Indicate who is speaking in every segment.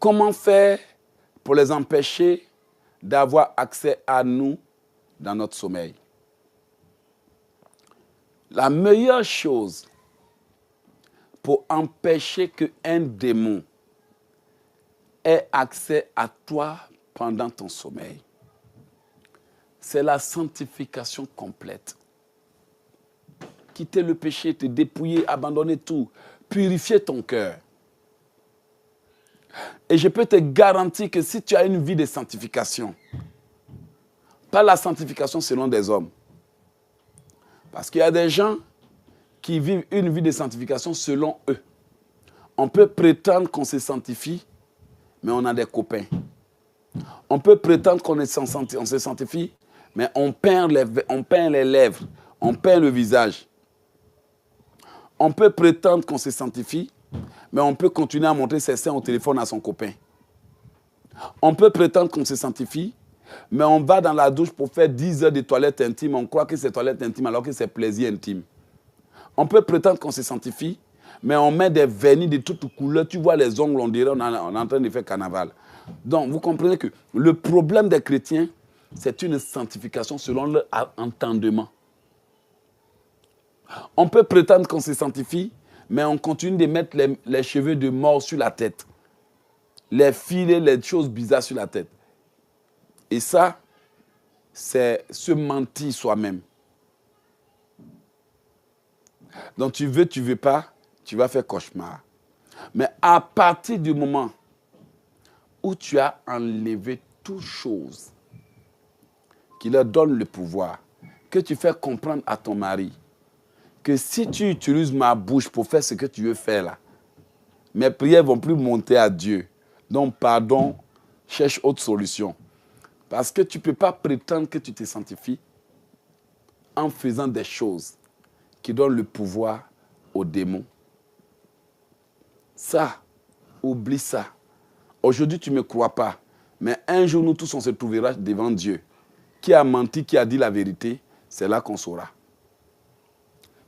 Speaker 1: Comment faire pour les empêcher d'avoir accès à nous dans notre sommeil? La meilleure chose pour empêcher qu'un démon ait accès à toi pendant ton sommeil, c'est la sanctification complète. Quitter le péché, te dépouiller, abandonner tout, purifier ton cœur. Et je peux te garantir que si tu as une vie de sanctification, pas la sanctification selon des hommes, parce qu'il y a des gens qui vivent une vie de sanctification selon eux. On peut prétendre qu'on se sanctifie, mais on a des copains. On peut prétendre qu'on se sanctifie, mais on peint les lèvres, on peint le visage. On peut prétendre qu'on se sanctifie, mais on peut continuer à montrer ses seins au téléphone à son copain. On peut prétendre qu'on se sanctifie, mais on va dans la douche pour faire 10 heures de toilette intime. On croit que c'est toilette intime alors que c'est plaisir intime. On peut prétendre qu'on se sanctifie, mais on met des vernis de toutes couleurs. Tu vois les ongles, on dirait on est en train de faire carnaval. Donc, vous comprenez que le problème des chrétiens, c'est une sanctification selon leur entendement. On peut prétendre qu'on se sanctifie, mais on continue de mettre les cheveux de mort sur la tête. Les filets, les choses bizarres sur la tête. Et ça, c'est se mentir soi-même. Donc tu veux pas, tu vas faire cauchemar. Mais à partir du moment où tu as enlevé toute chose qui leur donne le pouvoir, que tu fais comprendre à ton mari que si tu utilises ma bouche pour faire ce que tu veux faire là, mes prières ne vont plus monter à Dieu. Donc pardon, cherche autre solution. Parce que tu ne peux pas prétendre que tu te sanctifies en faisant des choses qui donnent le pouvoir aux démons. Ça, oublie ça. Aujourd'hui, tu ne me crois pas. Mais un jour, nous tous, on se trouvera devant Dieu. Qui a menti, qui a dit la vérité, c'est là qu'on saura.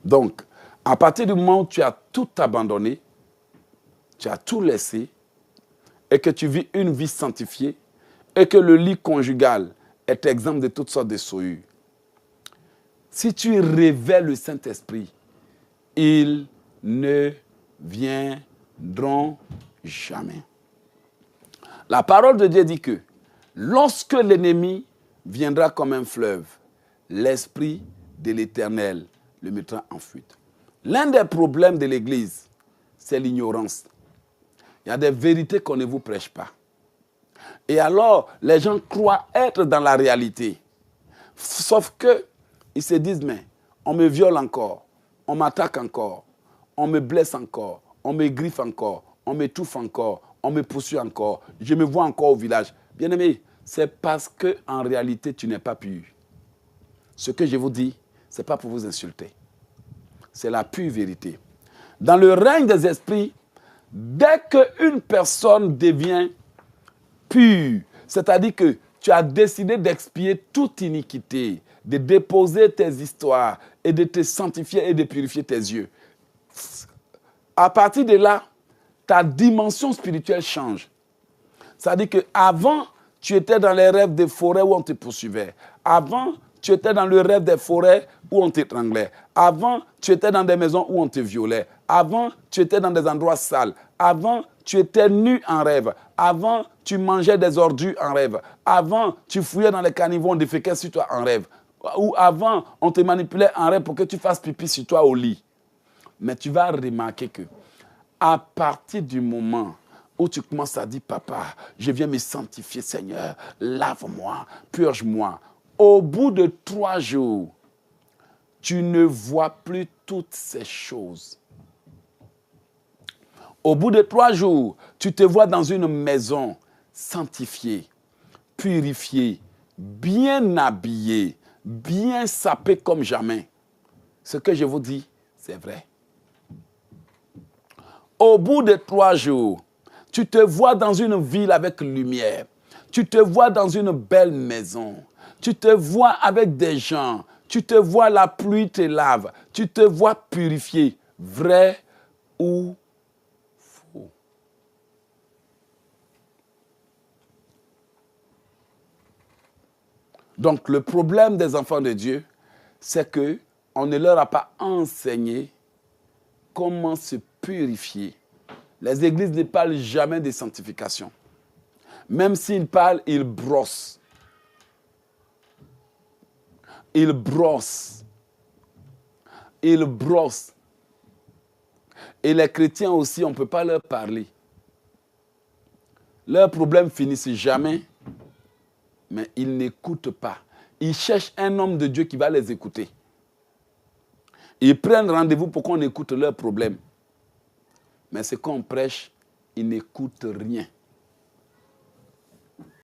Speaker 1: Donc, à partir du moment où tu as tout abandonné, tu as tout laissé, et que tu vis une vie sanctifiée, et que le lit conjugal est exempt de toutes sortes de souillures, si tu révèles le Saint-Esprit, ils ne viendront jamais. La parole de Dieu dit que lorsque l'ennemi viendra comme un fleuve, l'Esprit de l'Éternel le mettra en fuite. L'un des problèmes de l'Église, c'est l'ignorance. Il y a des vérités qu'on ne vous prêche pas. Et alors, les gens croient être dans la réalité. Sauf qu'ils se disent, mais on me viole encore, on m'attaque encore, on me blesse encore, on me griffe encore, on m'étouffe encore, on me poursuit encore, je me vois encore au village. Bien-aimé, c'est parce qu'en réalité, tu n'es pas pur. Ce que je vous dis, ce n'est pas pour vous insulter. C'est la pure vérité. Dans le règne des esprits, dès qu'une personne devient pure, c'est-à-dire que tu as décidé d'expier toute iniquité, de déposer tes histoires et de te sanctifier et de purifier tes yeux. À partir de là, ta dimension spirituelle change. C'est-à-dire qu'avant, tu étais dans les rêves des forêts où on te poursuivait. Avant, tu étais dans le rêve des forêts où on t'étranglait. Avant, tu étais dans des maisons où on te violait. Avant, tu étais dans des endroits sales. Avant, tu étais nu en rêve. Avant, tu mangeais des ordures en rêve. Avant, tu fouillais dans les caniveaux, on déféquait sur toi en rêve. Ou avant, on te manipulait en rêve pour que tu fasses pipi sur toi au lit. Mais tu vas remarquer que à partir du moment où tu commences à dire, papa, je viens me sanctifier, Seigneur, lave-moi, purge-moi. Au bout de 3 jours, tu ne vois plus toutes ces choses. Au bout de 3 jours, tu te vois dans une maison sanctifiée, purifiée, bien habillée, bien sapée comme jamais. Ce que je vous dis, c'est vrai. Au bout de 3 jours, tu te vois dans une ville avec lumière. Tu te vois dans une belle maison. Tu te vois avec des gens. Tu te vois, la pluie te lave. Tu te vois purifié. Vrai ou faux? Donc le problème des enfants de Dieu, c'est qu'on ne leur a pas enseigné comment se purifier. Les églises ne parlent jamais de sanctification. Même s'ils parlent, ils brossent. Ils brossent. Ils brossent. Et les chrétiens aussi, on ne peut pas leur parler. Leurs problèmes finissent jamais, mais ils n'écoutent pas. Ils cherchent un homme de Dieu qui va les écouter. Ils prennent rendez-vous pour qu'on écoute leurs problèmes. Mais ce qu'on prêche, ils n'écoutent rien.